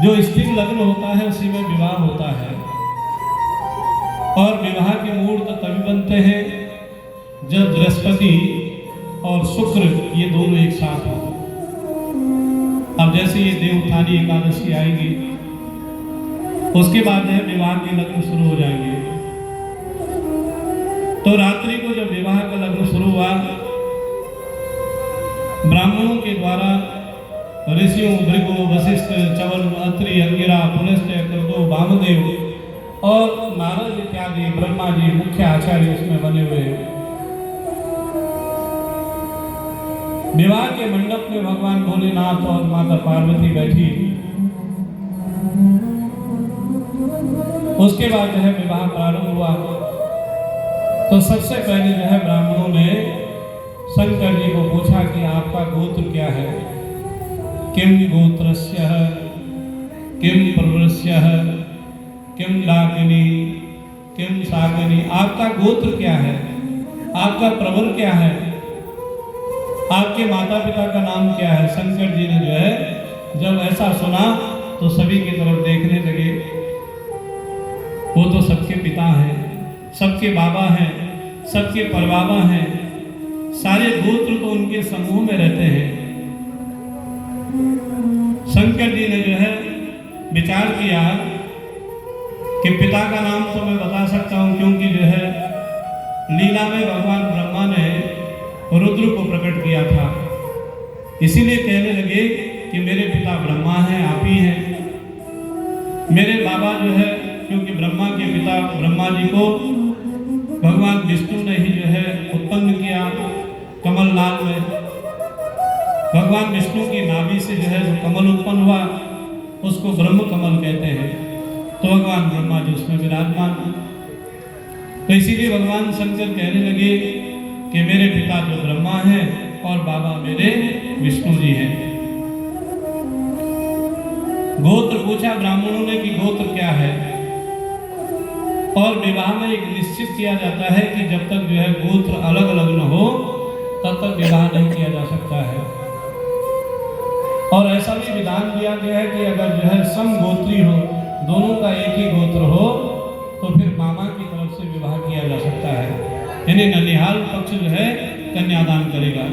जो स्थिर लग्न होता है उसी में विवाह होता है। और विवाह के मुहूर्त तभी बनते हैं जब बृहस्पति और शुक्र ये दोनों एक साथ हो। अब जैसे ये देवउठानी एकादशी आएगी, उसके बाद है विवाह के लग्न शुरू हो जाएंगे। तो रात्रि को जब विवाह का लग्न शुरू हुआ, ब्राह्मणों के द्वारा ऋषियों भृगु वशिष्ठ चवन अत्रि अंगिरा पुलस्त्य कृतो वामदेव और नारद इत्यादि ब्रह्मा जी मुख्य आचार्य उसमें बने हुए हैं। विवाह के मंडप में भगवान भोलेनाथ और माता पार्वती बैठी। उसके बाद जो है विवाह प्रारंभ हुआ। तो सबसे पहले जो है ब्राह्मणों ने शंकर जी को पूछा कि आपका गोत्र क्या है? किम गोत्रस्य किम प्रवरस्य किम डाकिनी किम साकिनी, आपका गोत्र क्या है? आपका प्रवर क्या है? आपके माता पिता का नाम क्या है? शंकर जी ने जो है जब ऐसा सुना तो सभी की तरफ देखने लगे। वो तो सबके पिता हैं, सबके बाबा हैं, सबके परबाबा हैं, सारे गोत्र तो उनके समूह में रहते हैं। शंकर जी ने जो है विचार किया कि पिता का नाम तो मैं बता सकता हूँ, क्योंकि जो है लीला में भगवान ब्रह्मा ने रुद्र को प्रकट किया था। इसीलिए कहने लगे कि मेरे पिता ब्रह्मा हैं, आप ही हैं। मेरे बाबा जो है, क्योंकि ब्रह्मा के पिता ब्रह्मा जी को भगवान विष्णु ने ही जो है उत्पन्न किया कमलनाथ में। भगवान विष्णु की नाभि से जो है जो कमल उत्पन्न हुआ उसको ब्रह्म कमल कहते हैं। तो भगवान ब्रह्मा जी उसमें विराजमान। तो इसीलिए भगवान शंकर कहने लगे कि मेरे पिता जो ब्रह्मा हैं और बाबा मेरे विष्णु जी हैं। गोत्र पूछा ब्राह्मणों ने कि गोत्र क्या है? और विवाह में एक निश्चित किया जाता है कि जब तक जो है गोत्र अलग अलग न हो तब तक विवाह नहीं किया जा सकता है। और ऐसा भी विधान दिया गया है कि अगर जो है समगोत्री हो, दोनों का एक ही गोत्र हो, तो फिर मामा की तरफ से विवाह किया जा सकता है। यानी ननिहाल पक्ष जो है कन्यादान करेगा।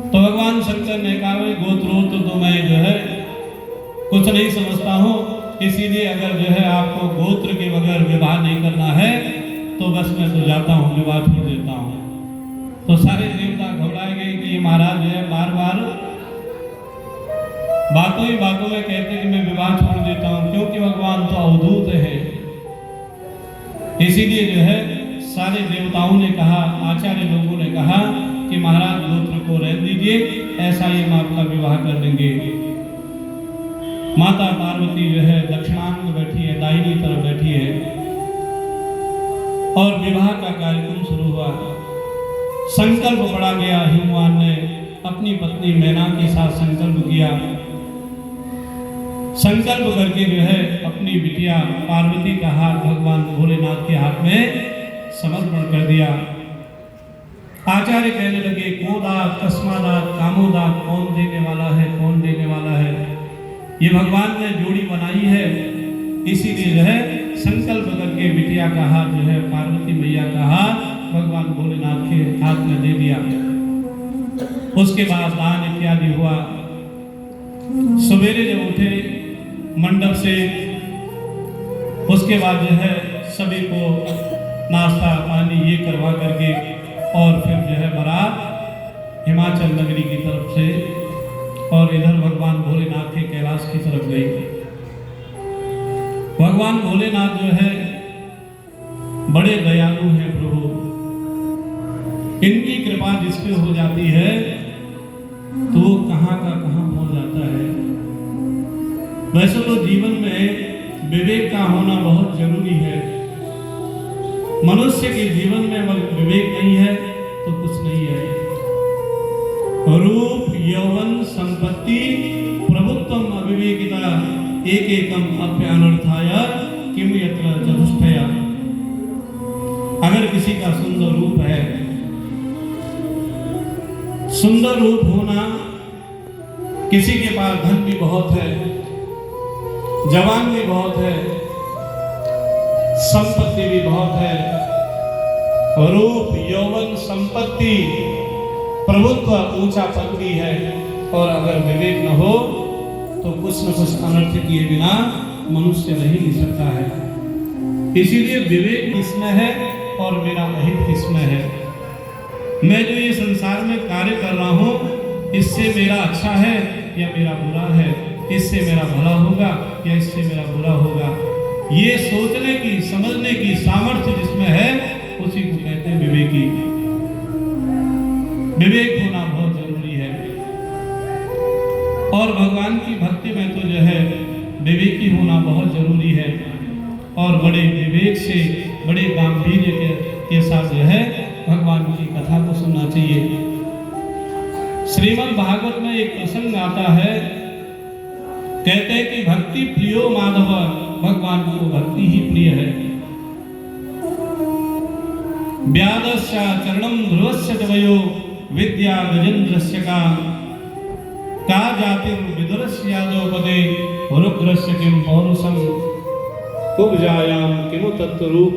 तो भगवान शंकर ने कहा गोत्रोत्र तो मैं जो है कुछ नहीं समझता हूँ, इसीलिए अगर जो है आपको गोत्र के बगैर विवाह नहीं करना है तो बस मैं तो जाता हूँ, विवाह छोड़ देता हूँ। तो सारे देवता घबराए गए कि महाराज जो है बार बार बातों ही बातों में कहते कि मैं विवाह छोड़ देता हूँ, क्योंकि भगवान तो अवधूत है। इसीलिए जो है सारे देवताओं ने कहा, आचार्य लोगों ने कहा कि महाराज गोत्र को रहने दीजिए, ऐसा ही हम आपका विवाह कर देंगे। माता पार्वती जो है दक्षिणांग में बैठी है, दाहिनी तरफ बैठी है और विवाह का कार्यक्रम शुरू हुआ। संकल्प पड़ा गया। हिमवान ने अपनी पत्नी मैना के साथ संकल्प किया। संकल्प करके जो है अपनी बिटिया पार्वती का हाथ भगवान भोलेनाथ के हाथ में समर्पण कर दिया। आचार्य कहने लगे कोदात कस्मादात कामोदात, कौन देने वाला है, कौन देने वाला है? ये भगवान ने जोड़ी बनाई है। इसीलिए जो है संकल्प करके बिटिया का हाथ जो है पार्वती मैया का हाथ भगवान भोलेनाथ के हाथ में दे दिया। उसके बाद दान इत्यादि हुआ। सवेरे जब उठे मंडप से, उसके बाद जो है सभी को नाश्ता पानी ये करवा करके और फिर जो है बारात हिमाचल नगरी की तरफ से और इधर भगवान भोलेनाथ के कैलाश की तरफ गई। भगवान भोलेनाथ जो है बड़े दयालु हैं प्रभु। इनकी कृपा जिस पे हो जाती है तो वो कहाँ का कहाँ पहुंच जाता है। वैसे तो जीवन में विवेक का होना बहुत जरूरी है। मनुष्य के जीवन में अगर विवेक नहीं है तो कुछ नहीं है। रूप यौवन संपत्ति प्रभुत्वम अविवेकिता एक एकम अप्य अनर्थाय किम यत्र चतुष्टया। अगर किसी का सुंदर रूप है, सुंदर रूप होना किसी के पास धन भी बहुत है, जवान भी बहुत है, संपत्ति भी बहुत है, रूप यौवन संपत्ति प्रभुत्व ऊंचा पद भी है, और अगर विवेक न हो तो कुछ न कुछ अनर्थ किए बिना मनुष्य रह नहीं सकता है। इसीलिए विवेक किसमें है और मेरा अहित किसमें है। मैं जो ये संसार में कार्य कर रहा हूँ, इससे मेरा अच्छा है या मेरा बुरा है, इससे मेरा भला होगा या इससे मेरा बुरा होगा, ये सोचने की समझने की सामर्थ्य जिसमें है उसी को कहते हैं विवेकी। विवेक होना बहुत जरूरी है, और भगवान की भक्ति में तो जो है विवेकी होना बहुत जरूरी है, और बड़े विवेक से बड़े गांधीर्य के साथ जो है भगवान की कथा को सुनना चाहिए। श्रीमद् भागवत में एक प्रसंग आता है, कहते हैं कि भक्ति प्रियो माधव, भगवान को भक्ति ही प्रिय है। व्यादस्य चरणम ध्रुवस्य तवयो विद्या गजेन्द्रस्य का जाति विदुरस्य यादव पदे रुद्रस्य किम पौरुषम उपजायाम किमु तत्व रूप